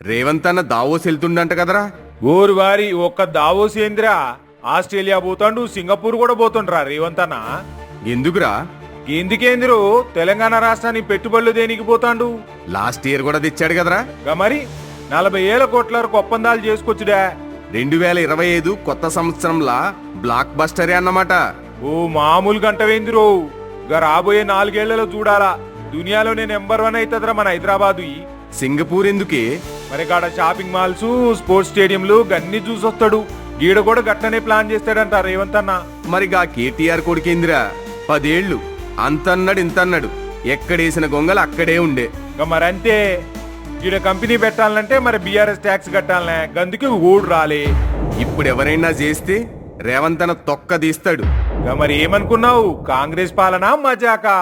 రేవంత్ అన్న దావోస్ వెళ్తుండంట కదరా. ఊరు వారి ఒక్క దావోస్ ఏందిరా, ఆస్ట్రేలియా పోతాండు, సింగపూర్ కూడా పోతుండ్రా రేవంత్ అన్న. ఎందుకురా? ఎందుకేందిరు, తెలంగాణ రాష్ట్రానికి పెట్టుబడులు దేనికి పోతాండు? లాస్ట్ ఇయర్ కూడా తెచ్చాడు కదరా. మరి 40,000 కోట్ల వరకు ఒప్పందాలు చేసుకొచ్చుడా. 2025 కొత్త సంవత్సరంలా బ్లాక్ బస్టరే అన్నమాట. ఓ మామూలు గంటవేందిరో, రాబోయే 4 ఏళ్లలో చూడాలా దునియాలోనే నెంబర్ 1 అవుతుందిరా మన హైదరాబాదు. సింగపూర్ ఎందుకే? మరి కాడ షాపింగ్ మాల్స్, స్పోర్ట్స్ స్టేడియంలు గన్ని చూసొస్తాడు. గీడ కూడా గట్టనే ప్లాన్ చేస్తాడంట రేవంత్ అన్న. మరి గా కేటీఆర్ కొడుకేందిరా, 10 ఏళ్లు అంతన్నాడు ఇంతన్నాడు, ఎక్కడేసిన గొంగలు అక్కడే ఉండే. మరంతే, ఈడ కంపెనీ పెట్టాలంటే మరి బీఆర్ఎస్ ట్యాక్స్ కట్టాలనే, గందుకే ఓడు రాలే. ఇప్పుడు ఎవరైనా చేస్తే రేవంత్ అన్న తొక్క తీస్తాడు. మరి ఏమనుకున్నావు, కాంగ్రెస్ పాలన మజాకా?